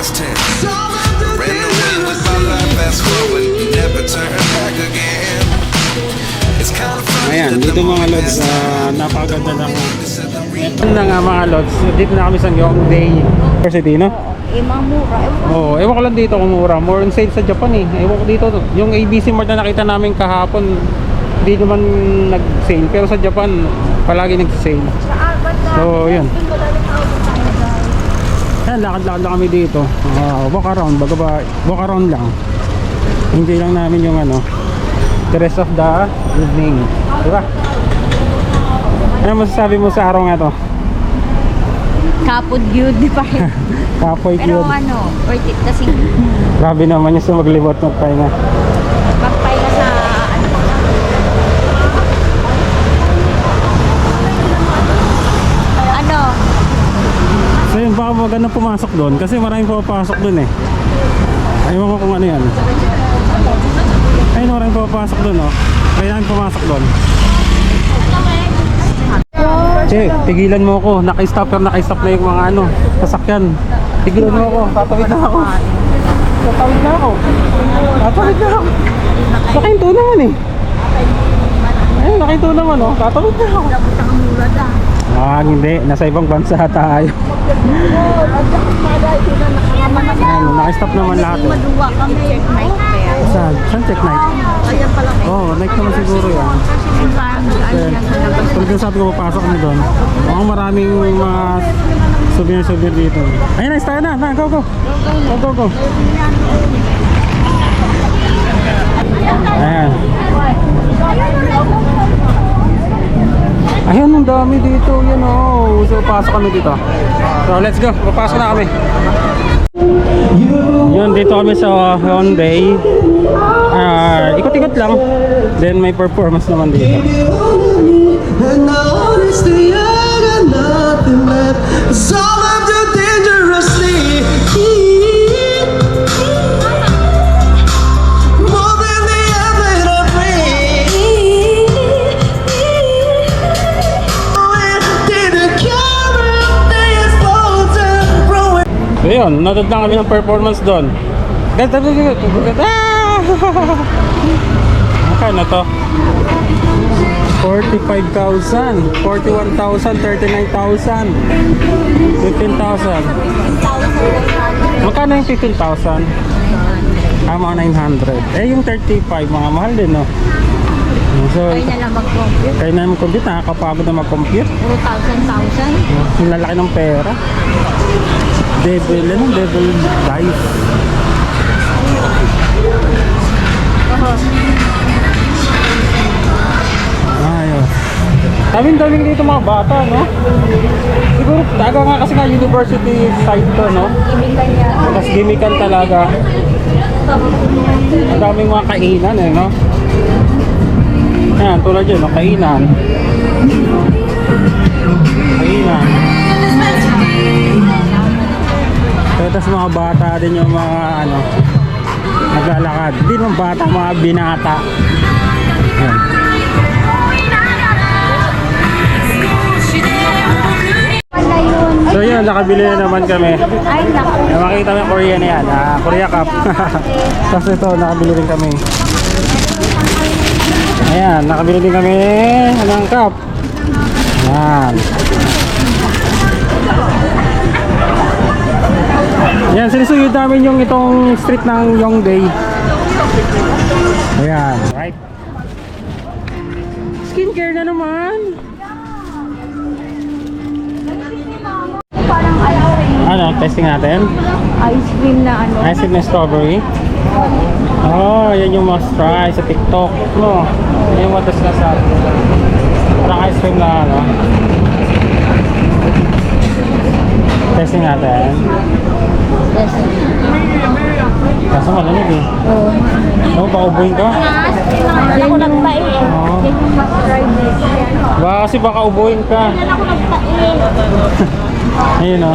past tense. Ran away with my life, fast forward, never turn back again. It's kind of funny. Ayan, dito mga lods, napakaganda ng ito na nga mga lods. Dito na kami sa Yongdae University, no? Mura. Oo, ewan ko lang dito kung mura. More on sale sa Japan eh. Ewan ko dito, yung ABC Mart na nakita namin kahapon, hindi naman nag-sale. Pero sa Japan, palagi nag-sale. So, yun. Ayan, lakad-lakad lang kami dito. Walk around, walk around lang. Enjoy lang namin yung ano, the rest of the evening. Diba? Ano masasabi mo sa araw nga to? Kapod yun, di ba? Kapoy Pero yun. ano, worth it kasi Grabe naman yung sumaglibot magpahinga. magpahinga sa ano, So yun, baka maganda pumasok doon kasi maraming pumapasok doon eh. Ayaw ko kung ano yan. Ayun, maraming pumapasok doon oh. Kaya namin pumasok doon. Che, tigilan mo ako. Naka-stop na yung mga ano, sasakyan. Tigilan mo ako. Tatawid na ako. Tatawid na ako. Nakahinto naman eh. Ayun, nakahinto naman oh. Tatawid na ako. Hindi. Nasa ibang bansa tayo. Ayun, naka-stop naman lahat eh. maduwa kami, night pa yan. Saan check night? Ayan pala may Oo, night naman siguro yan. parang daan yan sa labas. Pero kung sabi ko papasok kami doon, mukhang maraming mga souvenir dito. Ayun na, tayo na. Go, go. Go. Ayan. Ayan, ang dami dito. Yan o. So, pasok kami dito. So, let's go. Papasok na kami. Yun, dito kami sa Hyundai. Ikot-ikot lang. Then may performance naman dito. And honestly, I got nothing left. So I do dangerously. More than the air that I breathe. Didn't care if they exploded. Ruin. So yun, natod lang kami ng performance doon. Ganda. Magkano to? 45,000, 41,000, 39,000, 15,000. Magkano yung 15,000? Mga 900. Eh yung 35, mga mahal din no? So, Kaya na lang mag-compute. kaya na mag-compute, nakakapagod na mag-compute. Puro thousand. Ang lalaki ng pera. Devil life. Ayos. Daming dito mga bata, no? Siguro, taga nga kasi nga university site to, no? Imikan niya. Tapos gimikan talaga. Ang daming mga kainan, eh, no? Ayan, tulad yun, no? Kainan. Tapos mga bata din yung mga, ano, naglalakad. Hindi naman bata, mga binata. Ayan. So yun, nakabili na naman kami. Ay, naku. Makikita mo yung Korea na yan, Korea Cup. Tapos ito, nakabili rin kami. Ayan, nakabili din kami ng cup. Ayan. Ayan, sinisuyod namin yung itong street ng Yongdae. Ayan, right. Skincare na naman. Parang Ano, testing natin? ice cream na ano. Ice cream na strawberry. Oh, yan yung must try sa TikTok. No, yan yung matas na sa parang ice cream na ano. Testing natin. Yes. Kaso malamig eh. Oo. No, paubuhin ka? Yan ako nagpain. Oo. Yan yung must try this. Baka kasi baka ubuhin ka. Yan ako nagpain. Ayun o.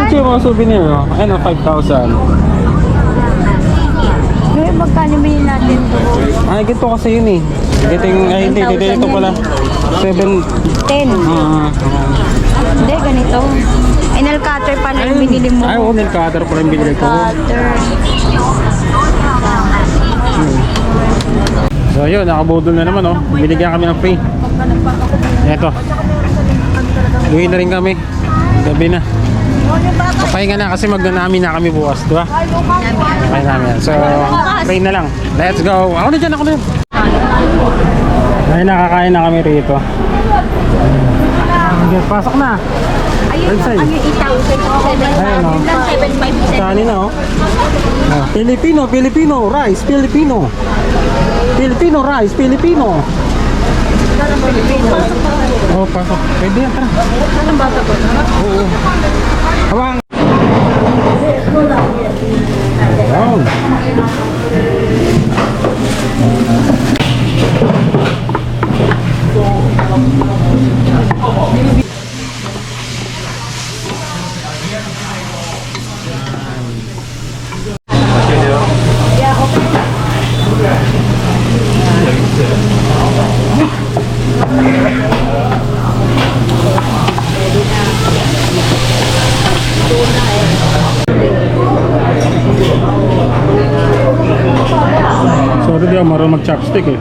Ito yung mga souvenir o. Ayun o, 5,000. Ngayon magkano bilhin natin ito? Ay, ganito kasi yun eh. Hindi, ito pala. 7. 10. Hindi, ganito. Ay, nail cutter pala yung binili mo. Ay, nail cutter pala yung binili ko. Cutter. So yun, nakabudol na naman oh. Binigyan kami ng pay. Eto. Uwi na rin kami. Gabi na. Papahinga na kasi magnanami na kami bukas, di ba? Papahinga namin yan. So, pray na lang. Let's go. Ako na dyan, ako na dyan. Ay, nakakain na kami rito. Okay, pasok na. Ayun, Outside. ano yung itang? Ayun oh. 7.5. Saan na oh? Oh, Filipino rice, Filipino rice, Filipino. Oh, pasok. Pwede yan, tara. Anong bata ko? Oo. Habang. Down. Sorry, di ako marunong mag-chopstick eh.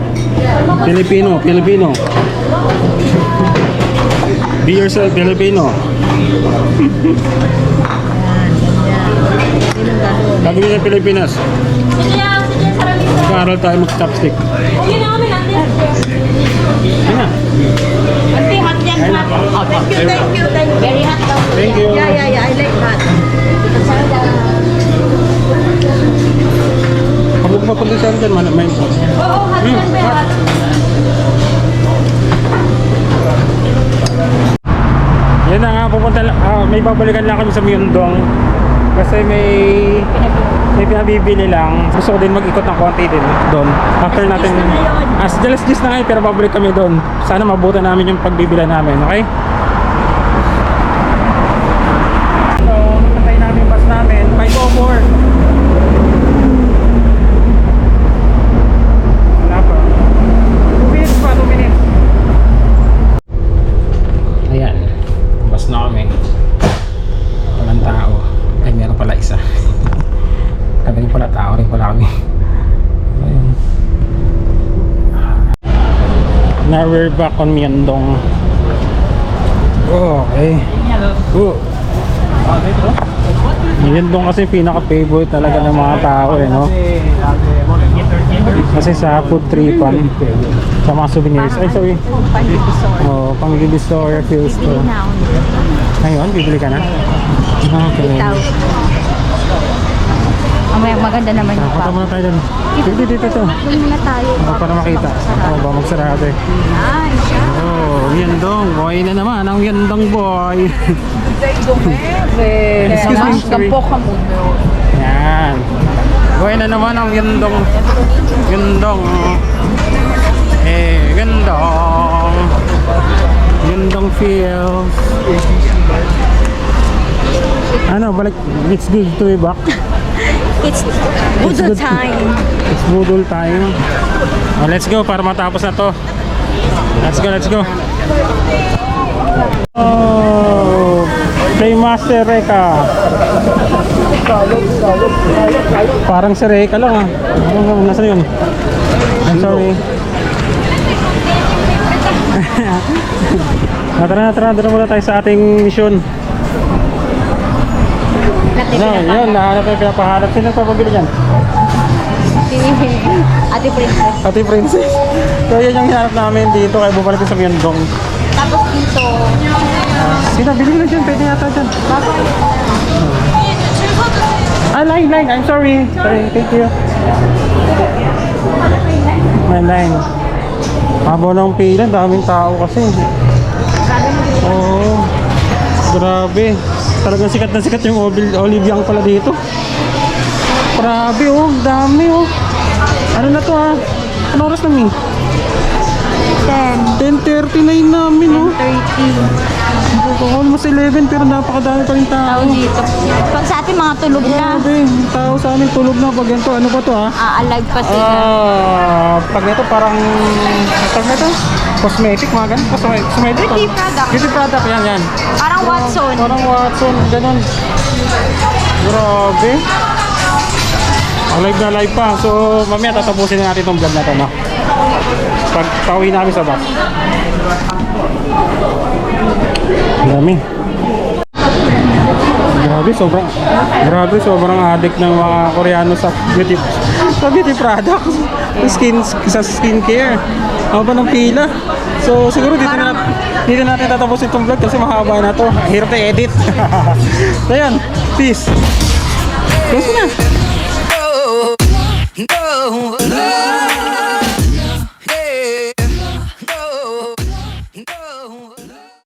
Filipino. Be yourself, Filipino. Gagawin ng Pilipinas. Mag-aaral tayo mag-chopstick. Ayun na. Thank you. Very hot daw. Thank you. Yeah, I like hot. Pag magpapunta siya dyan, may Oo, hot yan, very hot. Yan na nga, may babalikan lang kami sa Myeongdong. Kasi may pinabibili lang. Gusto ko din mag-ikot ng konti din doon. After natin, alas 10 na ngayon, pero babalik kami doon. Sana mabutan namin yung pagbibila namin, okay? So, matantay namin yung bus namin, 5:04. Wala pa. 2 minutes pa, 2 minutes. Ayan, bus na kami. Walang tao. Ay, meron pala isa. Kami rin pala, tao rin pala kami. Ayun. Now we're back on Myeongdong. Oh, okay. Oh. Myeongdong kasi pinaka-favorite talaga ng mga tao eh, no? Kasi sa food tripan, sa mga souvenirs. Ay, sorry. Oh, pang-Divisoria Fields to. Ngayon, bibili ka na? Okay. Maganda naman yung Punta muna tayo doon. Dito. Doon muna tayo. Para makita. Ba magsarado eh. Ay, siya. Oh, Myeongdong. Boy na naman. Ang Myeongdong boy. Excuse me. Sorry. Yan. Boy na naman ang Myeongdong. Myeongdong. Myeongdong. Myeongdong feels. Ano, balik. It's good to be back. It's budol time. It's budol time. Oh, let's go para matapos na to. Let's go. Oh, Playmaster Reka. Parang si Reka lang ah. Nasaan yun? I'm sorry. Tara muna tayo sa ating mission. Yun, nahanap tayo pinapahanap. Sino nagpapabili dyan? Ate Princess. Ate Princess. So yun yung hinanap namin dito kaya bumalik sa Myeongdong. Tapos dito. Sino, bili na dyan, pwede yata dyan. Line. I'm sorry. Thank you. Line. Habo ng pila, daming tao kasi. Oo. Grabe. Talagang sikat na sikat yung Olive Young pala dito. Grabe oh, dami oh. Ano na to ah? Ano oras namin? 10. 10:39 namin oh. 30. almost 11 pero napakadami pa rin tao. Tao dito. Pag sa atin mga tulog na. Grabe, tao sa amin tulog na pag ganito. Ano ba to ha? Alive pa sila. Pag ito parang, pag ito, cosmetic, mga ganun. Cosmetic. Beauty product. Beauty product, yan. Parang Watson. Parang Watson, ganun. Grabe. Alive na live pa. So, mamaya tatapusin na natin itong vlog na to, no? Pag pauwi namin sa bus. Dami. Sobrang addict ng mga Koreano sa beauty products. Sa skincare. Ano ba ng pila? So, siguro dito natin tatapusin itong vlog kasi mahaba na to. Hirap na edit. So, yan. Peace. Close na. No,